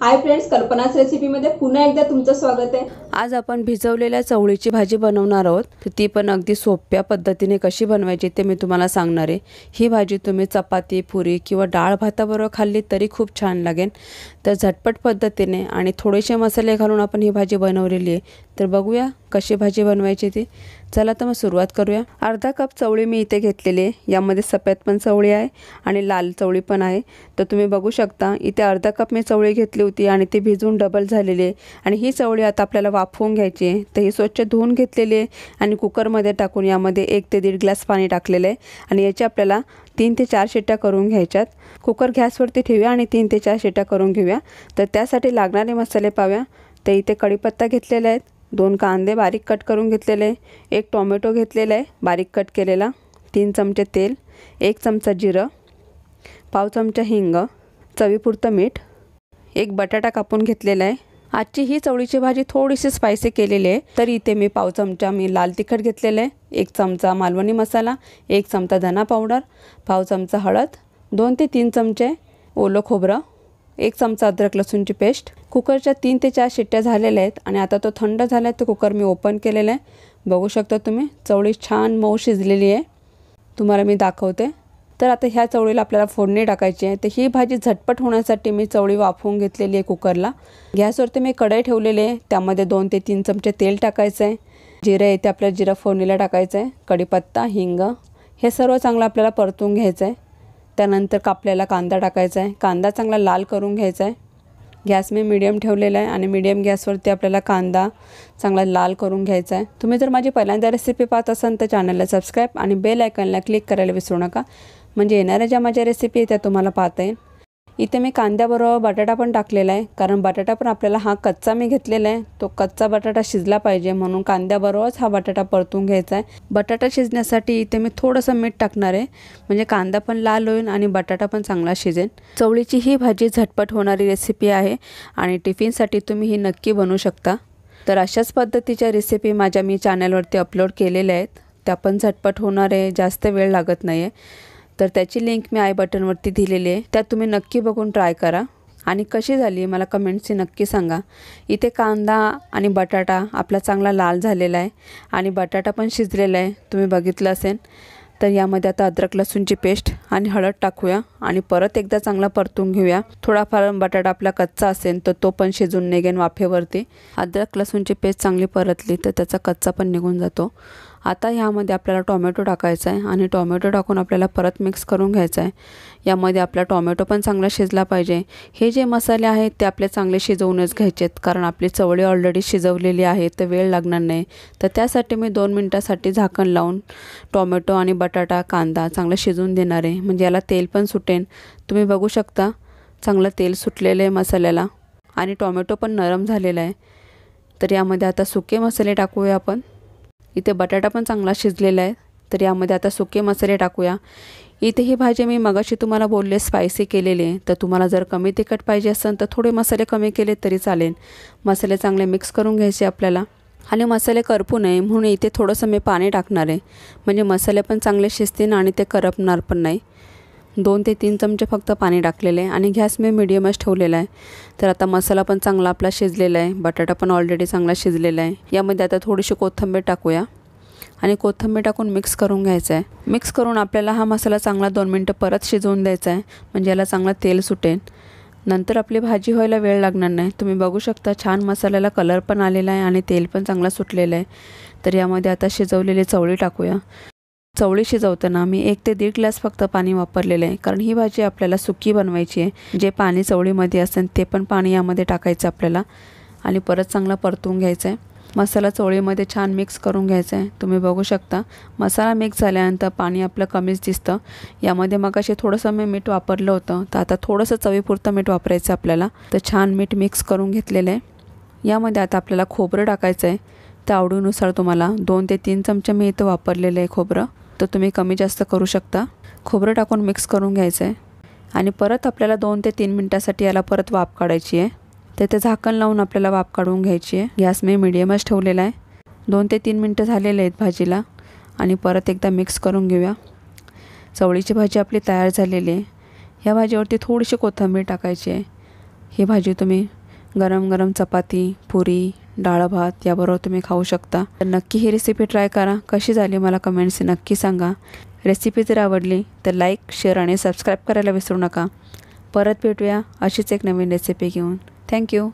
Hi friends, कल्पना's रेसिपीमध्ये पुन्हा एकदा तुमचं स्वागत आहे। आज आपण भिजवलेल्या चवळीची भाजी बनवणार आहोत। तर ती पण अगदी सोप्या पद्धतीने कशी बनवायची ते मी तुम्हाला सांगणार आहे। ही भाजी तुम्ही चपाती, पुरी किंवा डाळ भाताबरोबर खाल्ली तरी खूप छान लागेल। तर झटपट पद्धतीने आणि थोडेसे मसाले घालून आपण ही भाजी बनवलेली आहे। तर बघूया कशी भाजी बनवायची ती। चला तर मग सुरुवात करूया। अर्धा कप चवळी मी इथे घेतलेली आहे। यामध्ये सफेद पण चवळी आहे आणि लाल चवळी पण आहे। तर तुम्ही बघू शकता इथे अर्धा कप मी चवळी घेतली होती आणि ती भिजून डबल झालेली आहे। आणि ही चवळी आता आपल्याला वाफवून घ्यायची आहे। तर ही स्वच्छ धुवून घेतलेली आहे आणि कुकरमध्ये टाकून यामध्ये 1 ते 1.5 ग्लास पाणी टाकलेले आहे आणि याची आपल्याला 3 ते 4 शिट्ट्या करून घ्यायच्यात। कुकर गॅसवरती ठेवूया आणि 3 ते 4 शिट्ट्या करून घेऊया। तर त्यासाठी लागणारे मसाले पाहूया। तर इथे कढीपत्ता घेतलेला आहे, 2 कांदे बारीक कट करून घेतलेले, 1 टोमॅटो घेतलेला आहे बारीक कट केलेला, 3 चमचे तेल, 1 चमचा जिरं, पाव चमचा हिंग, चवीपुरतं मीठ, 1 बटाटा कापून घेतलेला आहे। आजची ही चवळीची भाजी थोडीशी स्पायसी केलेली आहे। तर इथे मी पाव चमचा लाल तिखट घेतलेलं आहे, 1 चमचा मालवणी मसाला, 1 चमचा धना पावडर, पाव चमचा हळद, 2 ते 3 चमचे ओलं खोबरं, 1 चमचा अद्रक लसूणची पेस्ट। कुकरच्या 3 ते 4 शिट्ट्या झालेल्या आहेत आणि आता तो थंड झाला आहे। तर कुकर मी ओपन केलेला आहे। बघू शकता तुम्ही चवळी छान मऊ शिजलेली आहे। तुम्हाला मी दाखवते। तर आता ह्या चवळीला आपल्याला फोडणी टाकायची आहे। तर ही भाजी झटपट होण्यासाठी मी चवळी वाफवून घेतलेली आहे कुकरला। गॅसवरती मी कढई ठेवलेली आहे, त्यामध्ये 2 ते 3 चमचे तेल टाकायचं आहे। जिरे आहे ते आपल्याला जिरा फोडणीला टाकायचं आहे, कढीपत्ता, हिंग हे सर्व चांगलं आपल्याला परतून घ्यायचं आहे। त्यानंतर कापलेला कांदा टाकायचा आहे, कांदा चांगला लाल करून घ्यायचा आहे। गॅस मी मीडियम ठेवलेला आहे आणि मीडियम गॅसवरती आपल्याला कांदा चांगला लाल करून घ्यायचा आहे। तुम्ही जर माझी पहिल्यांदा रेसिपी पाहत असाल तर चॅनलला सबस्क्राईब आणि बेल आयकॉनला क्लिक करायला विसरू नका, म्हणजे येणाऱ्या ज्या माझ्या रेसिपी आहेत त्या तुम्हाला पाहता येईल। इथे मी कांद्याबरोबर बटाटा पण टाकलेला आहे, कारण बटाटा पण आपल्याला हा कच्चा मी घेतलेला आहे, तो कच्चा बटाटा शिजला पाहिजे म्हणून कांद्याबरोबरच हा बटाटा परतून घ्यायचा आहे। बटाटा शिजण्यासाठी इथे मी थोडंसं मीठ टाकणार आहे, म्हणजे कांदा पण लाल होईल आणि बटाटा पण चांगला शिजेल। चवळीची ही भाजी झटपट होणारी रेसिपी आहे आणि टिफिनसाठी तुम्ही ही नक्की बनवू शकता। तर अशाच पद्धतीच्या रेसिपी माझ्या मी चॅनलवरती अपलोड केलेल्या आहेत, त्या पण झटपट होणार आहे, जास्त वेळ लागत नाही आहे। तर त्याची लिंक मी आय बटनवरती दिलेली आहे, त्यात तुम्ही नक्की बघून ट्राय करा आणि कशी झाली मला कमेंट्सनी नक्की सांगा। इथे कांदा आणि बटाटा आपला चांगला लाल झालेला आहे आणि बटाटा पण शिजलेला आहे, तुम्ही बघितलं असेल। तर यामध्ये आता अद्रक लसूणची पेस्ट आणि हळद टाकूया आणि परत एकदा चांगला परतून घेऊया। थोडाफार बटाटा आपला कच्चा असेल तर तो पण शिजून निघेल वाफेवरती। अद्रक लसूणची पेस्ट चांगली परतली तर त्याचा कच्चा पण निघून जातो। आता ह्यामध्ये आपल्याला टोमॅटो टाकायचा आहे आणि टोमॅटो टाकून आपल्याला परत मिक्स करून घ्यायचा आहे। यामध्ये आपला टोमॅटो पण चांगला शिजला पाहिजे। हे जे मसाले आहेत ते आपले चांगले शिजवूनच घ्यायचे आहेत, कारण आपली चवळी ऑलरेडी शिजवलेली आहे तर वेळ लागणार नाही। तर त्यासाठी मी 2 मिनिटासाठी झाकण लावून टोमॅटो आणि बटाटा कांदा चांगला शिजवून देणार आहे, म्हणजे याला तेल पण सुटेल। तुम्ही बघू शकता चांगलं तेल सुटलेलं आहे मसाल्याला आणि टोमॅटो पण नरम झालेला आहे। तर यामध्ये आता सुके मसाले टाकूया आपण। इथे बटाटा पण चांगला शिजलेला आहे, तर यामध्ये आता सुके मसाले टाकूया। इथे ही भाजी मी मगाशी तुम्हाला बोलले स्पायसी केलेली आहे, तर तुम्हाला जर कमी तिखट पाहिजे असेल तर थोडे मसाले कमी केले तरी चालेल। मसाले चांगले मिक्स करून घ्यायचे आपल्याला आणि मसाले करपू नये म्हणून इथे थोडंसं मी पाणी टाकणार आहे, म्हणजे मसाले पण चांगले शिजतील आणि ते करपणार पण नाही। 2 ते 3 चमचे फक्त पाणी टाकलेले आहे आणि गॅस मी मीडियमच ठेवलेला आहे। तर आता मसाला पण चांगला आपला शिजलेला आहे, बटाटा पण ऑलरेडी चांगला शिजलेला आहे। यामध्ये आता थोडीशी कोथिंबीर टाकूया आणि कोथिंबीर टाकून मिक्स करून घ्यायचं आहे। मिक्स करून आपल्याला हा मसाला चांगला 2 मिनिटं परत शिजवून द्यायचा आहे, म्हणजे याला चांगला तेल सुटेल। नंतर आपली भाजी व्हायला वेळ लागणार नाही। तुम्ही बघू शकता छान मसाल्याला कलर पण आलेला आहे आणि तेल पण चांगला सुटलेलं आहे। तर यामध्ये आता शिजवलेली चवळी टाकूया। चवळी शिजवताना मी 1 ते 1.5 ग्लास फक्त पाणी वापरलेलं आहे, कारण ही भाजी आपल्याला सुकी बनवायची आहे। जे पाणी चवळीमध्ये असेल ते पण पाणी यामध्ये टाकायचं आपल्याला आणि परत चांगला परतून घ्यायचं आहे। मसाला चवळीमध्ये छान मिक्स करून घ्यायचा आहे। तुम्ही बघू शकता मसाला मिक्स झाल्यानंतर पाणी आपलं कमीच दिसतं। यामध्ये मगाशी थोडंसं मी मीठ वापरलं होतं, तर आता थोडंसं चवीपुरतं मीठ वापरायचं आपल्याला। तर छान मीठ मिक्स करून घेतलेलं आहे। यामध्ये आता आपल्याला खोबरं टाकायचं आहे, तर आवडीनुसार तुम्हाला 2 ते 3 चमचे मी इथं वापरलेलं आहे खोबरं, तर तुम्ही कमी जास्त करू शकता। खोबरं टाकून मिक्स करून घ्यायचं आहे आणि परत आपल्याला 2 ते 3 मिनिटासाठी याला परत वाफ काढायची आहे। तर ते झाकण लावून आपल्याला वाफ काढून घ्यायची आहे। गॅस मी मीडियमच ठेवलेला आहे। 2 ते 3 मिनिटं झालेले आहेत भाजीला आणि परत एकदा मिक्स करून घेऊया। चवळीची भाजी आपली तयार झालेली आहे। या भाजीवरती थोडीशी कोथिंबीर टाकायची आहे, ही भाजी तुम्ही गरम गरम चपाती, पुरी, डाळ भात याबरोबर तुम्ही खाऊ शकता. तर नक्की ही रेसिपी ट्राय करा. कशी झाली मला कमेंट्स नक्की सांगा. रेसिपी जर आवडली तर लाईक, शेअर आणि सबस्क्राईब करायला विसरू नका. परत भेटूया अशीच एक नवीन रेसिपी घेऊन. थँक्यू.